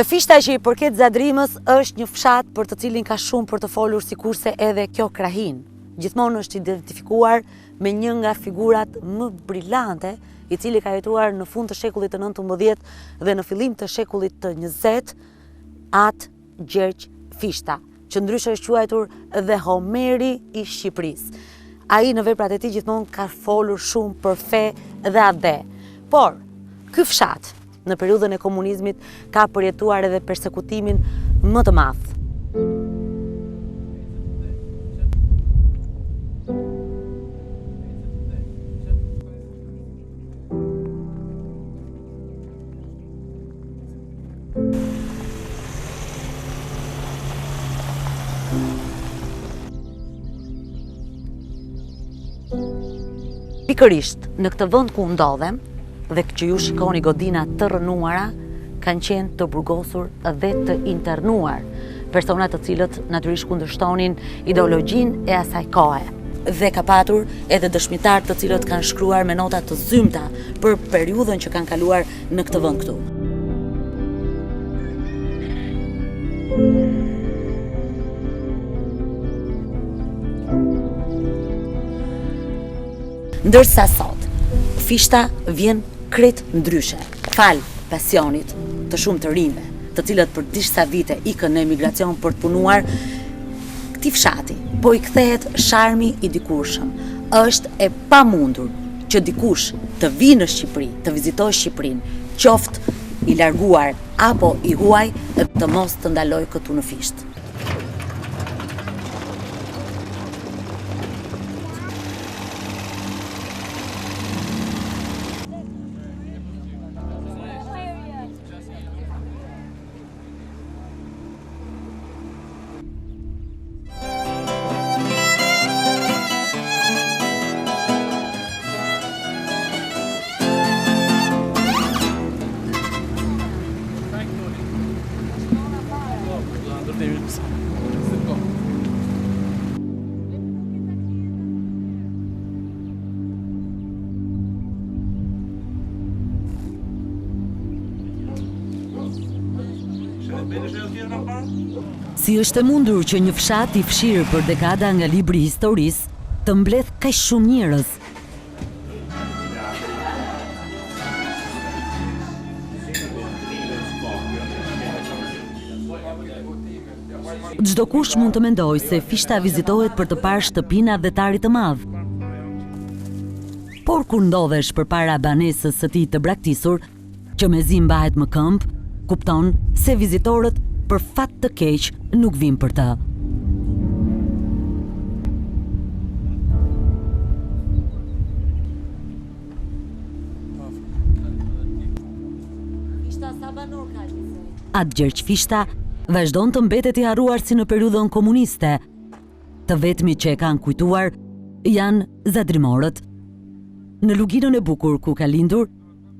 Fishta që i përket Zadrimës është një fshat për të cilin ka shumë për të folur, sikurse edhe kjo krahin. Gjithmonë është identifikuar me një nga figurat më brillante, i cili ka jetuar në fund të shekullit të 19 dhe në fillim të shekullit të 20, atë Gjergj Fishta, që ndryshe është quajtur dhe Homeri i Shqipërisë. Ai në veprat e tij gjithmonë ka folur shumë për fe dhe ade. Por ky fshat në periudhën e komunizmit ka përjetuar edhe persekutimin më të madh. Pikërisht në këtë vend ku ndodhem dhe që ju shikoni godina të rënuara, kanë qenë të burgosur dhe të internuar persona të cilët natyrisht kundërshtonin ideologjinë e asaj kohe. Dhe ka patur edhe dëshmitar të cilët kanë shkruar me nota të zymta për periudhën që kanë kaluar në këtë vend këtu. Ndërsa sot, Fishta vjen krejt ndryshe, fal pasionit të shumë të rinjve, të cilët për disa vite ikën në emigracion për të punuar, këtij fshati po i kthehet sharmi i dikurshëm. Është e pamundur që dikush të vijë në Shqipëri, të vizitojë Shqipërinë, qoftë i larguar apo i huaj, të mos të ndalojë këtu në Fishtë. Si është e mundur që një fshat i fshirë për dekada nga libri i historisë të mbledh kaq shumë njerëz? Çdo kush mund të mendojë se Fishta vizitohet për të parë shtëpinë e adhetarit të madh. Por kur ndodhesh përpara banesës së tij të braktisur, që mezi mbahet më këmbë, kupton se vizitorët për fat të keq nuk vijnë për të. Atë Gjergj Fishta vazhdon të mbetet i harruar si në periudhën komuniste. Të vetmi që e kanë kujtuar janë zadrimorët. Në luginën e bukur ku ka lindur,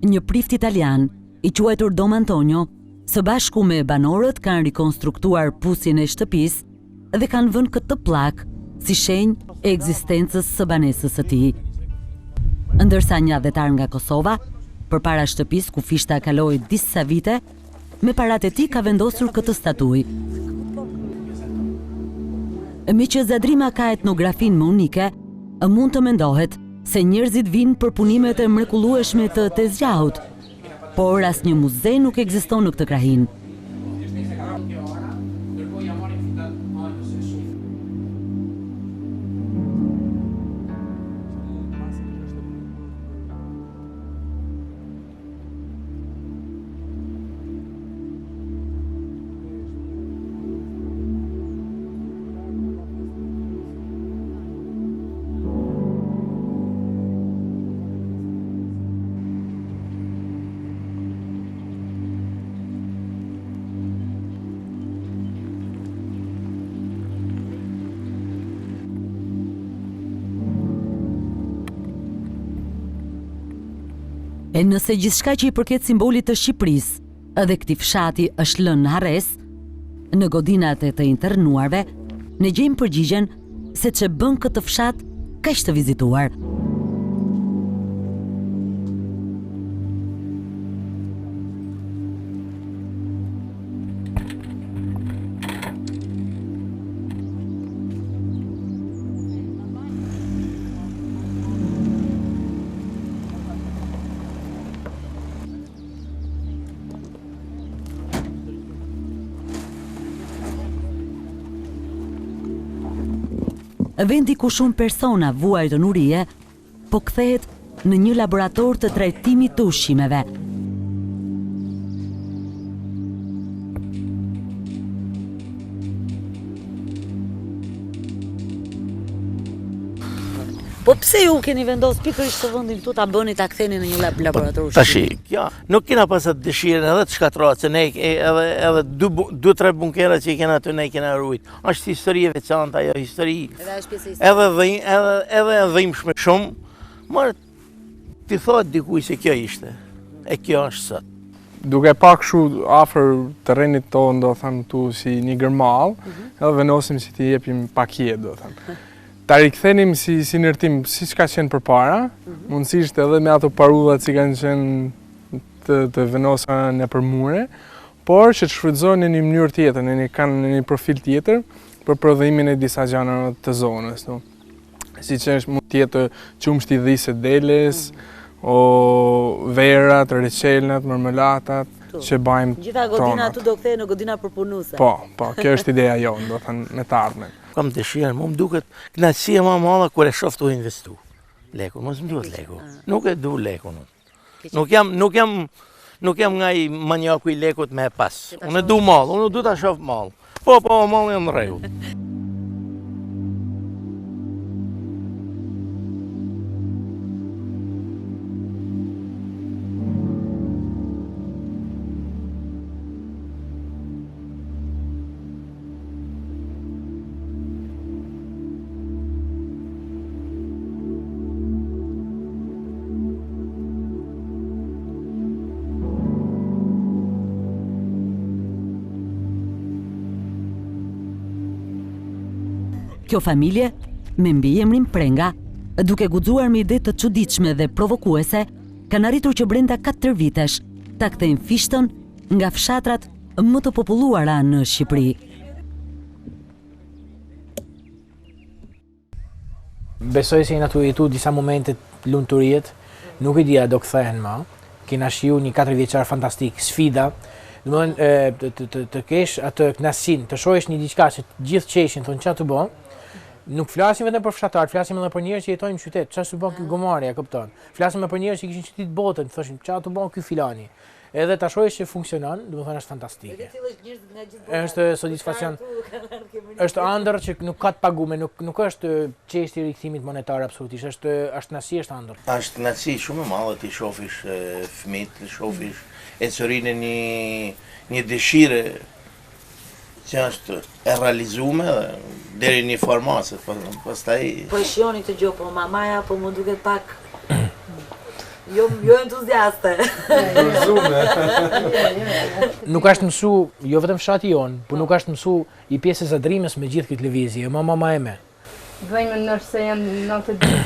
një prift italian i quajtur Dom Antonio, së bashku me banorët kanë rikonstruktuar pusin e shtëpisë dhe kanë vënë këtë pllakë si shenjë e ekzistencës së banesës së tij. Ndërsa një adhetar nga Kosova, përpara shtëpisë ku Fishta kaloi disa vite, me paratë e tij ka vendosur këtë statuj. Me që Zadrima ka etnografinë më unike, mund të mendohet se njerëzit vinë për punimet e mrekullueshme të tezgjahut, por asnjë muze nuk ekziston në këtë krahin. E nëse gjithçka që i përket simbolit të Shqipërisë, edhe këtij fshati është lënë në harres, në godinat e të internuarve, ne gjejmë përgjigjen se ç'e bën këtë fshat kaq të vizituar. vendi ku shumë persona vuajnë të nurie, po kthehet në një laborator të trajtimit të ushqimeve. Po pse ju keni vendosur pikërisht të vendin këtu ta bëni ta ktheni në një laborator ushqimi? Tashi, kjo nuk kena pas atë dëshirën edhe të shkatrohet, se ne edhe 2-3 bunkera që i kena aty ne i kena rujt. Është histori e veçantë ajo, histori. Edhe është pjesë e edhe e dhimbshme shumë. Por ti thot dikuj se kjo ishte. E kjo është sot. Duke pa kështu afër terrenit tonë, do thënë tu si një gërmall, edhe vendosim si t'i jepim pakje, do thënë. Ta rikthenim si ndërtim, siç ka qenë përpara, mundësisht edhe me ato parullat që kanë qenë të vendosa nëpër mure, por që të shfrytëzohen në një mënyrë tjetër, në një profil tjetër për prodhimin e disa gjanave të zonës. No? Siç është mund të jetë qumshti i dhisë deles, o verat, reçelnat, marmelatat, që bajmë gjitha godina tu do kthehen në godina përpunuese. Po, kjo është ideja jonë, do thënë me të ardhmen. Kam dëshirën, mu më duket kënaqësia më e madhe kur e shoh tu investu. Lekun, mos më duhet leku. Nuk e du lekun. Nuk jam nga i manjaku i lekut me pas. Unë e du mall, unë du ta shoh mall. Po, malli në rregull. Kjo familje, me mbiemrin Prenga, duke guxuar me ide të çuditshme dhe provokuese, kanë arritur që brenda 4 vitesh ta kthejnë Fishtën nga fshatrat më të populluara në Shqipëri. Besoj se jena të jetu disa momente lumturiet, nuk i dia do kthehen më. Kena shiu një 4 vjeçar fantastik, sfida. Domethënë të kesh atë kënaqësinë, të shohësh një diçka që gjithë qeshin thonë çfarë të bën. Nuk flasim vetëm për fshatar, flasim edhe për njerëz që jetojnë në qytet. Çfarë të bën ky gomari, e kupton? Flasim edhe për njerëz që kishin qytet botën, thoshin çfarë të bën ky filani. Edhe ta shohësh që funksionon, domethënë është fantastike. Është satisfaksion. Është ëndër që nuk ka të pagume, nuk është çështje e rikthimit monetar absolutisht, është kënaqësi, është ëndër. Është kënaqësi shumë e madhe ti shofish fëmijët, ti shofish ecurinë një dëshire që është e realizuar deri në formace, pastaj po e shihoni këtë gjë, po mamaja po më duket pak jo entuziaste. Nuk është mësu jo vetëm fshati jon, por nuk është mësu i pjesës së Adrimës me gjithë këtë lëvizje, mama e me. Vëjmë nërse janë 92.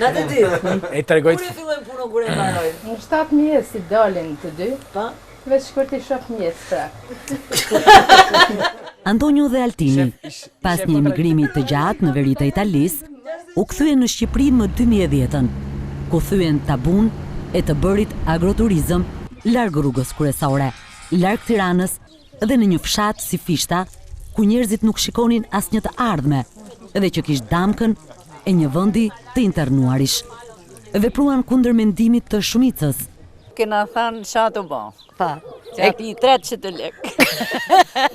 92. E tregoj. Kur e fillojnë punën, kur e mbarojnë? Në 7 mjes si dalin të dy. Po. Veç kur ti shoh mjes pra. Antonio dhe Altini, pas një emigrimi të gjatë në veri të Italisë, u kthyen në Shqipëri më 2010-ën, ku thyen tabun e të bërit agroturizëm larg rrugës kryesore, larg Tiranës dhe në një fshat si Fishta, ku njerëzit nuk shikonin asnjë të ardhme dhe që kishte damkën e një vendi të internuarish. Vepruan kundër mendimit të shumicës. Kena thënë qa të bon. Pa. E pi 300 lekë.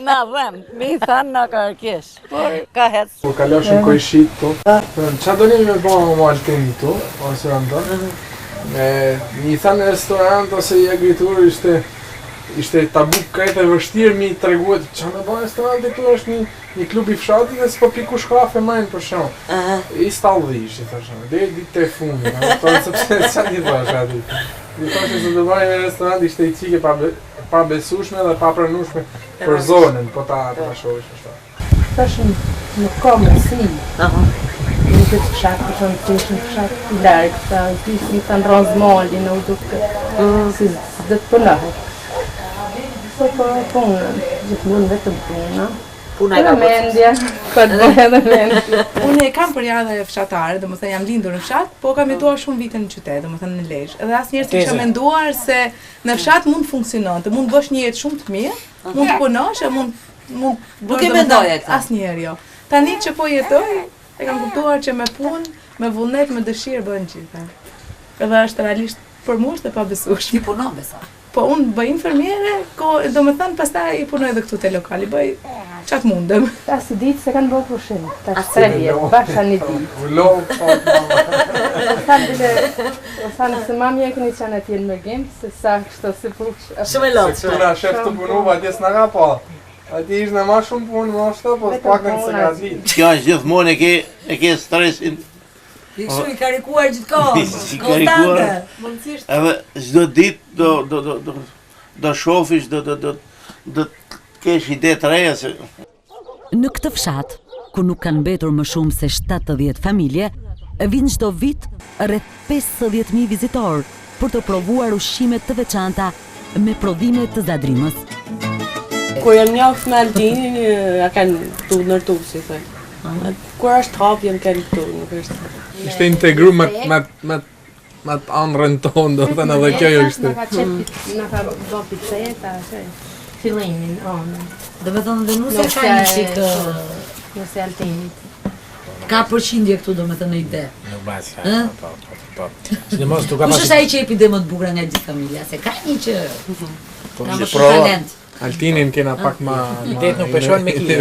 Na dhem, mi thënë na ka rkesh, por ka hec. Kur kaloshim kojshit tu, qa do një me bëma më altini tu, ose rëndon? Mi thënë restorant ose i agritur ishte tabu krejt e vështirë mi treguet qa me bëma restoranti tu është një klub i fshatit dhe s'po piku shkafe majnë për shumë. I stallëvish, i thashëm, dhe ditë të fundit, sepse qa një thash ati. Një thashë se të bëjmë në restorant ishte i qike pa besushme dhe pa pranushme për zonën, po ta shohish ashtu. Thashëm nuk ka mësi. Në këtë fshat, për shumë të ishën fshat i largë, ta ishën të në razmali në u duke, si dhe të pënohet. Po punën, gjithmonë vetëm puna. Puna e ka mendja, këtë bëhe dhe mendja. Unë e kam përjavë fshatare, domethënë jam lindur në fshat, po kam jetuar shumë vite në qytet, domethënë në Lezhë. Edhe asnjëherë s'kisha menduar se në fshat mund funksiononte, mund bësh një jetë shumë të mirë, mund të punosh, mund nuk e mendoje këtë. Asnjëherë jo. Tani që po jetoj, e kam kuptuar që me punë, me vullnet, me dëshirë bëhen gjitha. Edhe është realisht për mua është e pabesueshme. Ti punon besa? Po unë bëj infermiere, do më thënë pastaj i punoj edhe këtu te lokali, bëj çat mundem. Ta si ditë se kanë bërë pushim, tash 3 vjet, bashkë një ditë. Thanë se mami e keni qenë atje në Mergim, se sa kështu si push. Shumë e lotë. Se këtu na shef të punuva, atje s'na ka pa. Atje ishte ma shumë punë, ma ashtu, po s'pakën se ka ditë. Kjo është gjithmonë e ke stresin. I kështu i karikuar gjithkohë, I karikuar. konstante. Edhe çdo ditë do shofish, do kesh ide të reja se Në këtë fshat, ku nuk kanë mbetur më shumë se 70 familje, vinë çdo vit rreth 50.000 vizitorë për të provuar ushqime të veçanta me prodhime të Zadrimës. Kur jam njoft me Altinin, ja kanë tu ndërtu, si thoj. Kur është hap, jam kanë tu, nuk është. Ishte integru me të anërën tonë, do thënë edhe kjo ishte. Në ka bë pizzeta, fillimin, Dhe me thënë dhe nuse ka një qikë... nëse Altinit. Ka përqindje këtu do me thënë në ide. Nuk bëhet. Po. Sidomos tu ka Kush është ai që jep ide më të bukura nga gjithë familja? Se ka një që ka më shumë talent. Altinin kena pak ma... Idetë nuk peshojnë me kile.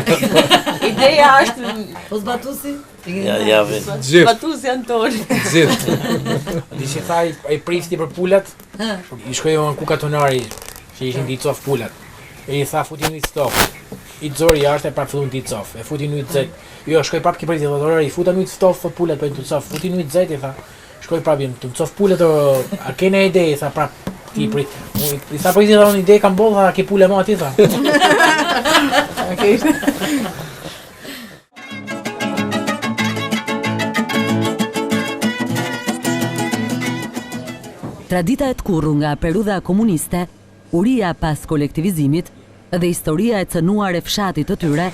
Ideja është Po zbatusi? ja vetë. Gjithë, Batus janë tonë. gjithë. Di që tha ai prifti për pulat, i shkoi në kukatonari që ishin t'i cof pulat. E i tha futi në i stof. I zori jashtë e prap fillun t'i cof. E futi në i zet. Jo, shkoi prap ki prifti dhe i futa në i stof thot pulat për t'i cof. Futi në i zet i tha. Shkoi prap jem të cof pulat a kene ide i tha prap. I tha prifti dhe unë ide kam bollë, tha ke pule ma ati tha. Tradita e të kurru nga periudha komuniste, uria pas kolektivizimit dhe historia e cënuar e fshatit të tyre,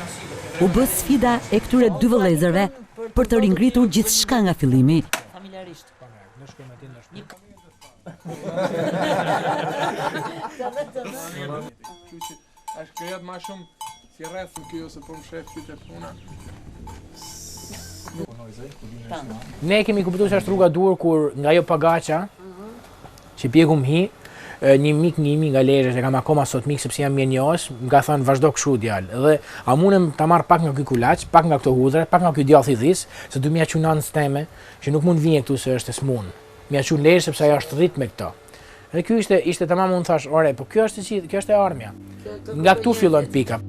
u bë sfida e këtyre dy vëllezërve për të ringritur gjithçka nga fillimi. Ashtë kërjat ma shumë si rrethën kjo se po më shef kyte puna. Ne kemi kuptuar se është rruga dur kur nga jo pagaqa që pjekum hi, një mik njimi nga Lezhë, e kam akoma sot mik sepse jam mirënjohës, më ka thënë vazhdo kështu djalë. Dhe a mundem ta marr pak nga ky kulaç, pak nga këto hudhra, pak nga ky djallë thithis, se du m'ia çu nanës teme, që nuk mund vjen këtu se është e smun. M'ia çu Lezhë sepse ajo është rrit me këto. Dhe ky ishte tamam unë thash, ore, po kjo është e armja. Nga këtu fillon pika.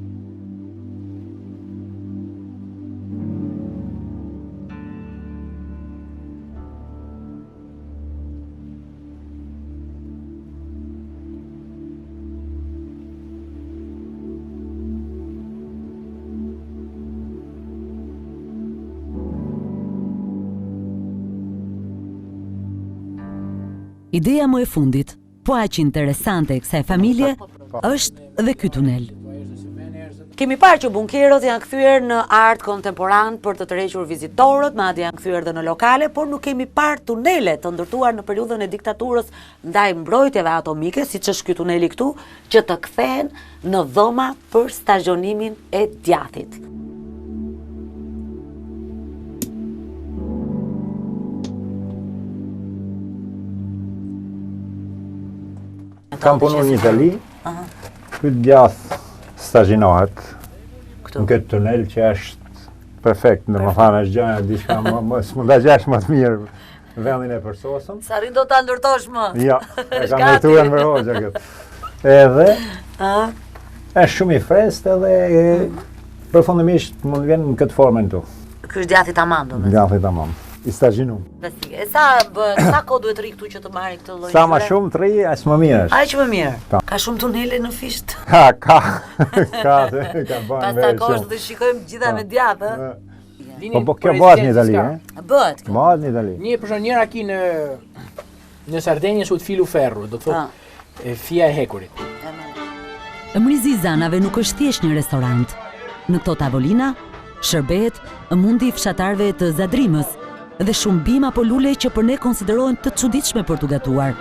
Ideja më e fundit, po aq interesante e kësaj familje, është dhe ky tunel. Kemi parë që bunkerët janë kthyer në art kontemporan për të tërhequr vizitorët, madje janë kthyer edhe në lokale, por nuk kemi parë tunele të ndërtuar në periudhën e diktaturës ndaj mbrojtjeve atomike, siç është ky tuneli këtu, që të kthehen në dhoma për stazhonimin e djathit. Kam punu në Itali, këtë djath stazhinohet në këtë tunel që është perfekt, në më thanë është gjënë, diçka s'mund ta gjesh më të mirë vendin e përsosëm. Sa rindo ta ndërtosh më? Ja, e kam ndërtuar me hoxha këtë. Edhe, është shumë i freskët edhe përfundimisht mund vjen në këtë formën këtu. Ky është djathi tamam domethënë. Djathi tamam. I stazhinum. E sa kohë duhet rri këtu që të marrë këtë lloj? Sa më shumë të rri, aq më mirë është. Aq më mirë. Ka shumë tunele në fisht. Ka bën. Pas takosh dhe shikojmë gjitha me djathë. Po kjo bëhet në Itali, Bëhet. Bëhet në Itali. Një njëra aki në Sardenjë sut filu ferru, do të thotë fia e hekurit. Mrizi i Zanave nuk është thjesht një restorant. Në këto tavolina shërbehet mundi i fshatarëve të Zadrimës dhe shumë bim apo lule që për ne konsiderohen të çuditshme për t'u gatuar.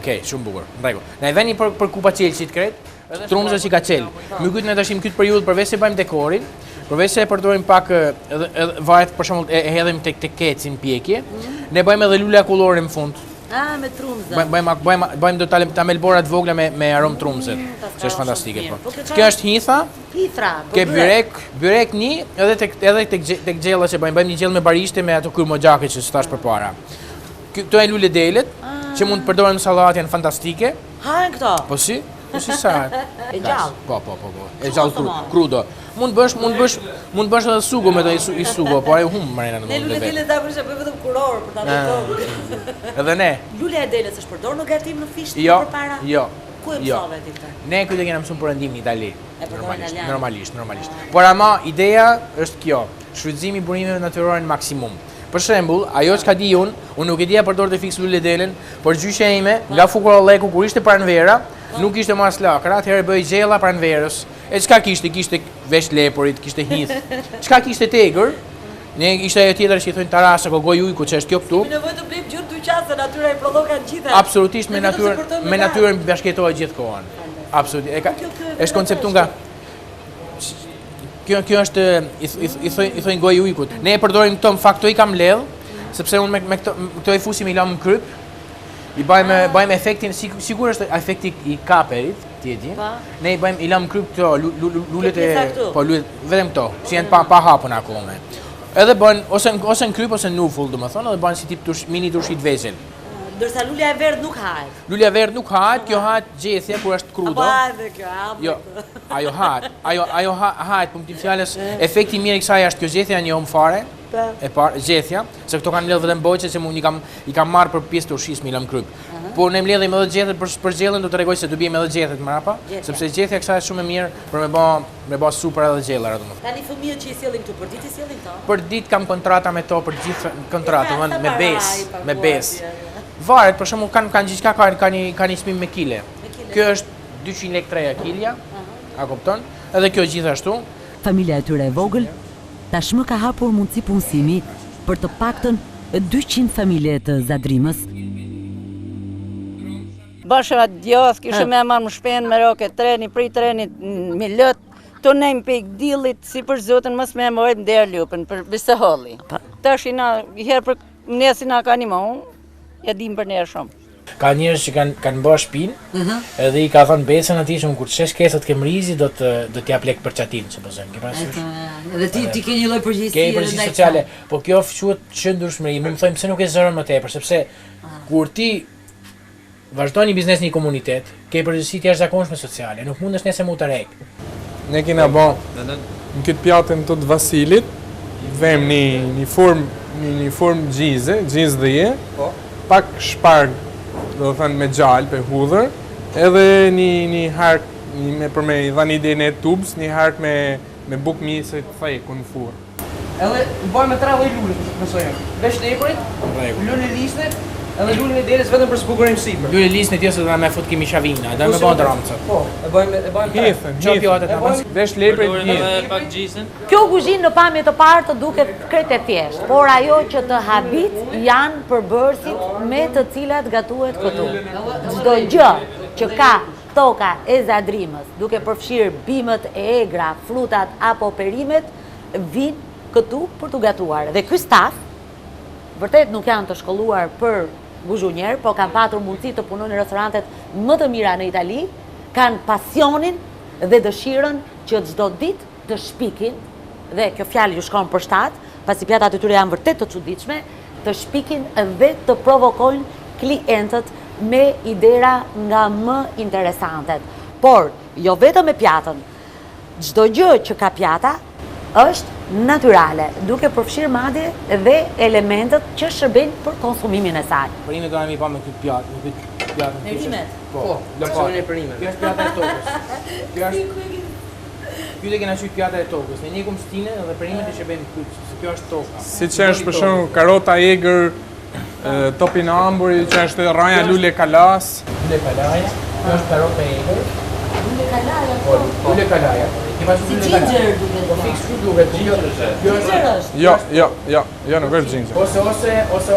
Okej, shumë bukur. Rregull. Na i veni për Kupa Chelsea kret, Tromsø që ka qel. Më kujt ne tashim këtë periudhë përveç se bëjmë dekorin, përveç se e përdorim pak edhe varet për shembull e hedhim tek kecin pjekje, ne bëjmë edhe lule akullore në fund. Me Tromsø. Bëjmë do tamelbora të vogla me aromë Tromsø, që është fantastike po. Kjo është hitha. Ke byrek një, edhe tek gjella që bëjmë një gjellë me barishte me ato kurmogjake që thash përpara. Këto janë lule delet, që mund të përdoren në sallatë, janë fantastike. Hajnë këto? Po si sa. E gjallë? Po. E gjallë krudo. Mund bësh edhe sugo me të i sugo, po ai hum marrën në. Ne lule delet ta bësh bëjmë vetëm kuror për ta bërë. Edhe ne. Lule e delet është përdor në gatim në fish përpara? Jo. Ku e mësove ti këtë? Ne këtë e kena mësuar për rendim në Itali. Normalisht. Por ama ideja është kjo, shfrytëzimi i burimeve natyrore në maksimum. Për shembull, ajo që ka di unë nuk e dija përdorte fiks lule delen, por gjyqja ime nga Fukurolleku kur ishte pranvera, nuk ishte mas lakra, atëherë bëj gjella pranverës. E çka kishte? Kishte vesh lepurit, kishte hith. Çka kishte tegër? Ne ishte ajo tjetër që i thonë tarasa, gogoj ujku që është kjo këtu. Mi nevojë të blejmë gjurë dyqan se natyra i prodhon kanë gjitha. Absolutisht me natyrën bashkëtohet gjithkohën. Absolutisht. Është konceptu nga Kjo është i thonë gojë ujkut. Ne e përdorim këto, në fakt këto i kam ledh, sepse unë me këto i fusim i lam në kryp, i bëjmë efektin, sigur është efekti i kaperit, tjeti, ne i bëjmë i lam në kryp këto, lullet e, po lullet, vedem këto, që janë pa hapën akome. Edhe bëjnë, ose në kryp, ose në nufull, dhe më thonë, edhe bëjnë si tip mini turshit vezhel. Ndërsa lulja e verdh nuk hahet. Lulja e verdh nuk hahet, kjo hahet gjethja kur është krudo. Apo kjo, jo, ajo hahet. Ajo hahet, po më tim fjalës, efekti mirë i kësaj është kjo gjethja një om fare. E parë, gjethja, se këto kanë mbledh vetëm boqe që unë i kam marrë për pjesë të ushqisë me lam kryp. Po ne mbledhim edhe gjethet për gjellën, do të rregoj se do bijmë edhe gjethet mrapa, sepse gjethja kësaj është shumë e mirë për me bë super edhe gjellara domethënë. Tani fëmijët që i sjellin këtu për ditë i sjellin këto? Për ditë kam kontrata me to për gjithë kontratë, me besë. Varet, për shembull kanë gjithçka ka një çmim me kile. Kjo është 200 lekë treja kilja. A kupton? Edhe kjo gjithashtu. Familja e tyre e vogël tashmë ka hapur mundësi punësimi për të paktën 200 familje të Zadrimës. Bashkë djath kishte më marrë më shpen me roke treni, pri treni milot. Të nejmë pejk dillit, si për zotën, mos me mojtë më derë lupën, për bise holli. Tash i na, herë për nesi na ka një mohë, ja dim për njerë shumë. Ka njerëz që kanë bërë shpinë, edhe i ka thënë besën atij që kur të shesh kesat ke mrizi do t'jap lek për çatin, supozojmë. Ke parasysh? Edhe ti ke një lloj përgjegjësie. Ke përgjegjësi sociale, po kjo quhet qëndrueshmëri. Më thonë pse nuk e zëron më tepër, sepse kur ti vazhdon një biznes në një komunitet, ke përgjegjësi të jashtëzakonshme sociale, nuk mundesh nesër më u tërheq. Ne kena bën në këtë pjatën të Vasilit, vëm një formë gjizë dhije, pak shparg, do të thënë me gjallë për hudhër, edhe një hark për me i dhanë idejnë e tubës, një hark me buk misë të thejku në furë. Edhe bëjmë me 3 lloj lule, mësojmë. Vesh lepurit, lule lisne, edhe lule e derës vetëm për zbukurim sipër. Lule lisne tjesë do me fut kimi shavina, do me bëjmë dramca. Po, e bëjmë Hithën, vesh lepurit gjisën. Kjo kuzhinë në pamje të parë të duket krejt e thjeshtë, por ajo që të habit janë përbërësit me të cilat gatuhet këtu. Çdo gjë që ka toka e Zadrimës, duke përfshirë bimët e egra, frutat apo perimet, vinë këtu për të gatuar. Dhe ky staf, vërtet nuk janë të shkolluar për buzhunjer, po kanë patur mundësi të punojnë në restorantet më të mira në Itali, kanë pasionin dhe dëshirën që çdo ditë të shpikin, dhe kjo fjalë ju shkon për shtat, pasi pjatat e tyre janë vërtet të çuditshme, të shpikin dhe të provokojnë klientët me idera nga më interesantet. Por, jo vetëm me pjatën, çdo gjë që ka pjata është natyrale, duke përfshirë madje dhe elementet që shërbejnë për konsumimin e saj. Perimet do mi pa me këtë pjatë, me këtë pjatë. Perimet? Po, personin e perimet. Kjo është pjata e tokës. Kjo dhe kena qytë pjata e tokës. Ne njëkum stine dhe perimet i shërbejnë këtë, se kjo është toka. Si që është për shumë karota egër, topin amburi, që është raja lule kalas. Lule kalaja, kjo është karota egër. Lule kalaja, po. Lule kalaja. Si ginger duke do. Fiks ku duket. Ginger është? Jo, nuk është ginger. Ose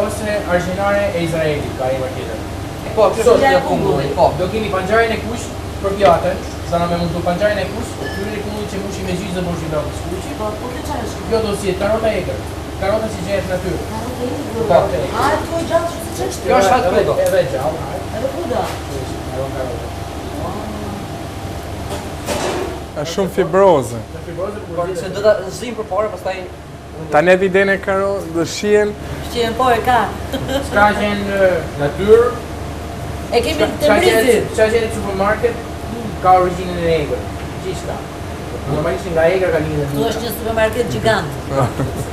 argjinare e Izraelit, ka emër tjetër. Po, sot në kungulli. Po, do kemi panxarin e kush për pjatën, sa na me mundu panxarin e kush, kryen e kungullit që mushi me gjizë dhe borshi brakë skuqi. Po, kjo çfarë është? Kjo do si karota egër. Karota si gjehet në natyrë. Karota egër. A, kjo gjatë që si çështë? Kjo është halë edhe gjallë. Edhe kuda? Është shumë fibroze. Se do ta zim përpara, pastaj Ta ne viden e karo, dhe shien. Shien po e ka. s'ka qenë natyrë. E kemi të mrizit. Qa gjetë në supermarket, ka origjinën e egër. Gjithçka. Normalisht nga egër ka lidhje. Këtu është një supermarket gjigant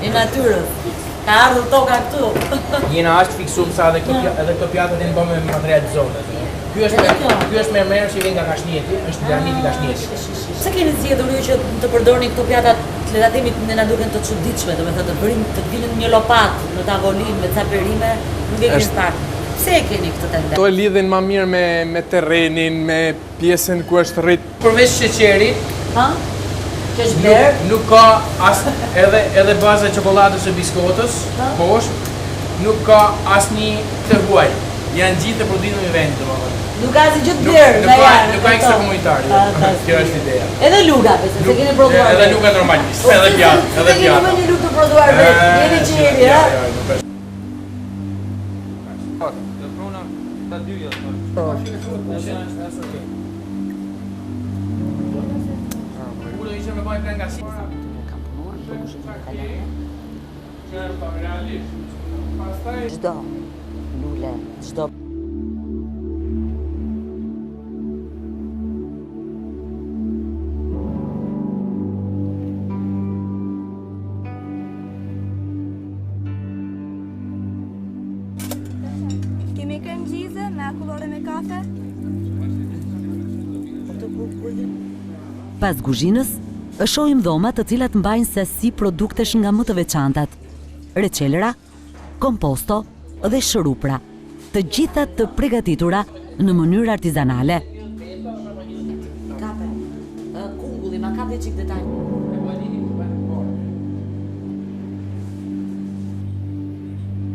i natyrës. Ka ardhur toka këtu. Jena është fiksuar sa edhe këto pjatat janë bërë me material zonë. Ky është mermer që vjen nga kashnjeti, është graniti kashnjeti. Pse keni zgjedhur ju që të përdorni këto pjatat, le ta themi ne na duken të çuditshme, domethënë të bërim të vinë në një lopatë, në tavolinë me ca perime, nuk e keni parë. Pse e keni këtë tendencë? To e lidhin më mirë me terrenin, me pjesën ku është rrit. Përveç sheqerit, Ha? Që është berë? nuk ka as edhe baza e çokoladës së biskotës, poshtë, nuk ka asnjë të huaj. Janë gjithë të prodhitur në vend, domethënë. Nuk ka asgjë të blerë nga jashtë. Nuk ka ekstra komunitare. Kjo është ideja. Edhe luga, se keni prodhuar. Edhe luga normalisht, edhe pjatë, edhe Keni pjatë. një lugë të prodhuar vetë. Jeni qeri, ha? Çdo lule, çdo Kemi krem gjize me akullore me kafe. Pas kuzhinës, shohim dhoma të cilat mbajnë sasi produktesh nga më të veçantat. Reçelra, komposto dhe shërupra, të gjitha të përgatitura në mënyrë artizanale. kape. Kungulli, ma ka dhe qik detaj.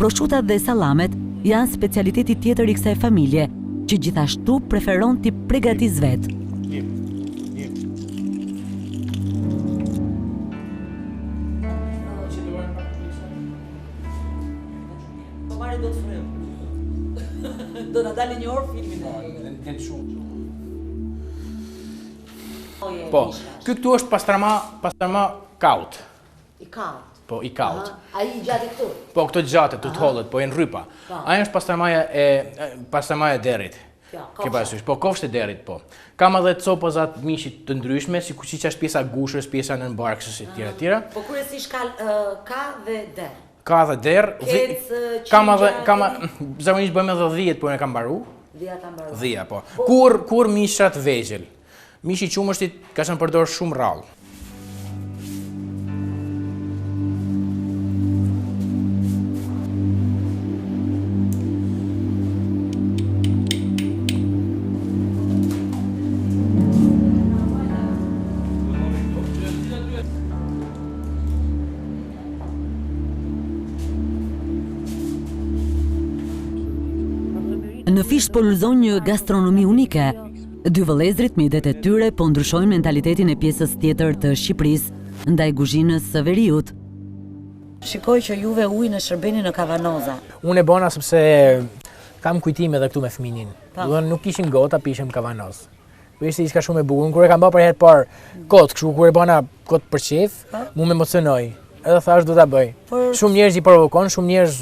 Prosciutat dhe sallamet janë specialiteti tjetër i kësaj familje, që gjithashtu preferon t'i përgatis vetë. Do të frym. Do na dalë një orë filmin e. Po, këtu është pastrama kaut. I kaut. Po, i kaut. Ai i gjati këtu. Po, këto gjatë, të hollet, po janë rrypa. Ajo është pastramaja e derit. Ke parasysh, po kofshë e derit, po. Kam edhe copazat mishit të ndryshme, si siç është pjesa gushës, pjesa nën barkës e tjera. Po kryesisht ka dhe der. Ka dhe der, zakonisht bëjmë edhe 10, por ne kam mbaru. 10 ta mbaru. 10, po. Kur mishrat vegjël. Mishi i qumështit ka qenë përdor shumë rrallë. Në Fish po lulzon një gastronomi unike. Dy vëllezrit midet e tyre po ndryshojnë mentalitetin e pjesës tjetër të Shqipërisë, ndaj kuzhinës së veriut. Shikoj që juve ujin e shërbeni në kavanoza. Unë e bona sepse kam kujtime edhe këtu me fëminin. Nuk kishin gota, pishim kavanoz. Po ishte diçka shumë e bukur. Kur e kam bërë për herë parë kot, kështu kur e bona kot për qef, mu më emocionoi. Edhe thash do ta bëj. Shumë njerëz i provokon, shumë njerëz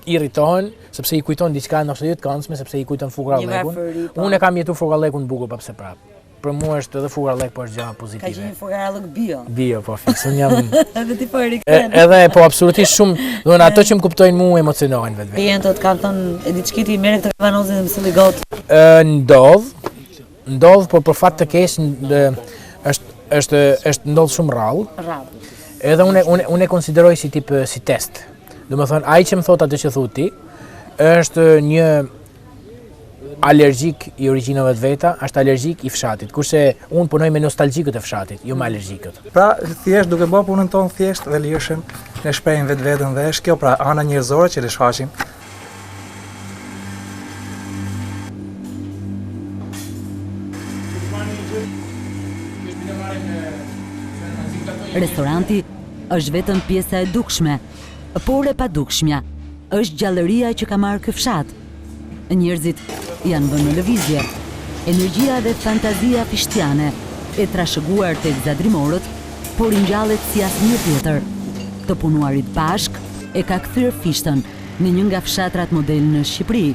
irritohen sepse i kujton diçka ndoshta jo të këndshme, sepse i kujton furrallekun. Unë e kam jetuar furrallekun bukur pa pse prap. Për mua është edhe furrallek, po është gjë pozitive. Ka qenë furrallek bio. Bio, po fiksun jam. Edhe ti po e rikthen. Edhe po absolutisht shumë, do të ato që më kuptojnë mua emocionohen vetë. Klientët kanë thënë, e di çkiti merr këtë kavanozën dhe mësylli gotë. Ndodh, por për fat të keq është ndodh shumë rrallë. Edhe unë e konsideroj si tip si test. Domethënë ai që më thot atë që thu ti është një alergjik i origjinave të veta, është alergjik i fshatit. Kurse unë punoj me nostalgjikët e fshatit, jo me alergjikët. Pra, thjesht duke bërë punën tonë thjesht dhe lirshëm, ne shprehim vetveten dhe është kjo pra ana njerëzore që le shfaqim. Restoranti është vetëm pjesa e dukshme, por e padukshmja është gjallëria që ka marrë ky fshat. Njerëzit janë vënë në lëvizje. Energjia dhe fantazia fishtiane e trashëguar tek zadrimorët, por i ngjallet si asnjë tjetër. Të punuarit bashk e ka kthyer Fishtën në një nga fshatrat model në Shqipëri.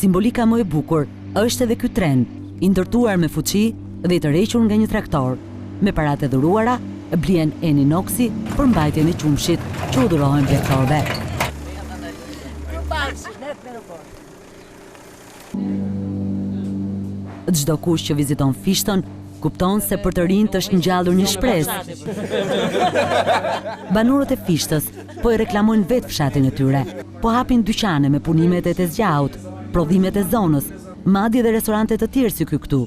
Simbolika më e bukur është edhe ky tren, i ndërtuar me fuqi dhe i tërhequr nga një traktor. Me paratë e dhuruara, blien Eninoxi për mbajtjen e qumshit që u dhurohen vjetorëve. Çdo kush që viziton Fishtën kupton se për të rinjt është ngjallur një shpresë. Banorët e Fishtës po e reklamojnë vetë fshatin e tyre, po hapin dyqane me punimet e të zgjaut, prodhimet e zonës, madje dhe restorante të tjerë si ky këtu.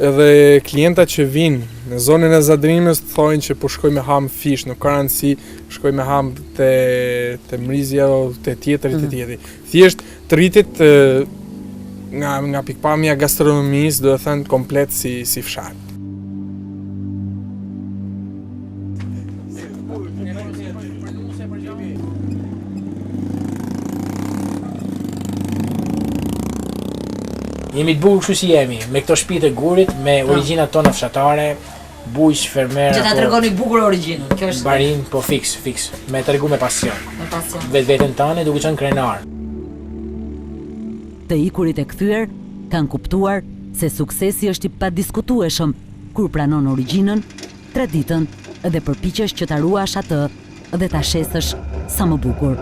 Edhe klienta që vinë në zonën e Zadrimës thojnë që po shkoj me ham fish, nuk ka rëndësi shkoj me ham te mrizja o te tjetri. Thjesht të rritit nga pikpamja gastronomisë, do të thënë komplet si fshat. Jemi të bukur kështu si jemi, me këto shtëpi të gurit, me origjinat tona fshatare, bujq, fermera. Që ta tregoni bukur origjinën, kjo është. Barin, po fiks, me tregu me pasion. Me pasion. Vetveten tënde duke qenë krenar. Të ikurit e kthyer kanë kuptuar se suksesi është i padiskutueshëm kur pranon origjinën, traditën dhe përpiqesh që ta ruash atë dhe ta shesësh sa më bukur.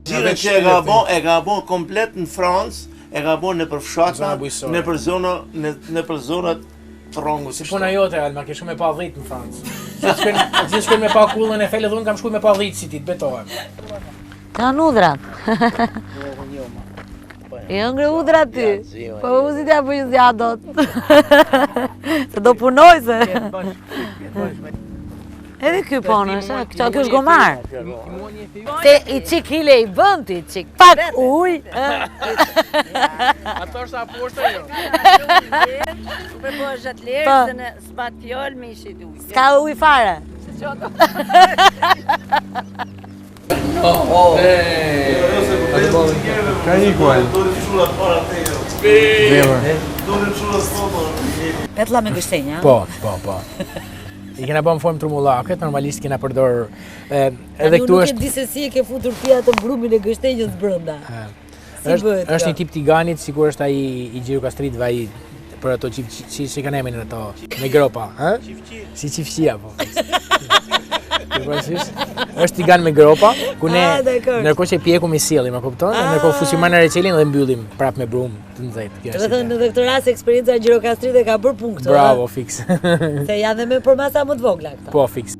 Gjirën që e ka bon komplet në Francë, e ka bon në për fshata, në për zonat të rongës. Si puna jote, Alma, ke shku me pa 10 në Francë. Gjithë shkojnë me pa kullën e fele, dhe unë kam shku me pa 10 si ti, të betohem. Kanë udhra. Jo ngre udhra ti, po uzit ja për që dot. Se do punoj se. Edhe ky ponësh, kjo është gomar. Se i qik hile i bën ti, qik pak uj. Ato është aposhtë jo. Me po është atë lerë, se në s'pat fjallë me ishi duj. S'ka uj fare. Ka një kuaj. Petlla me gështenja? Po. I kena bën formë trumullakët, normalisht kena përdor edhe këtu është. Nuk e di se si e ke futur ti atë brumin e gështenjës brenda. Është një tip tiganit, sikur është ai i Gjirokastritëve, ai për ato që kanë emrin ato me gropa, ha? Si çiftësia po. Është tigan me gropa, ku ne ndërkohë që pjekum i sjellim, e kupton? Ndërkohë fusim në reçelin dhe mbyllim prap me brum të nxehtë. Do të thënë në këtë rast eksperjenca e Gjirokastrit e ka bërë punë këto. Bravo, fiks. Se janë dhe me përmasa më të vogla këta. Po, fiks.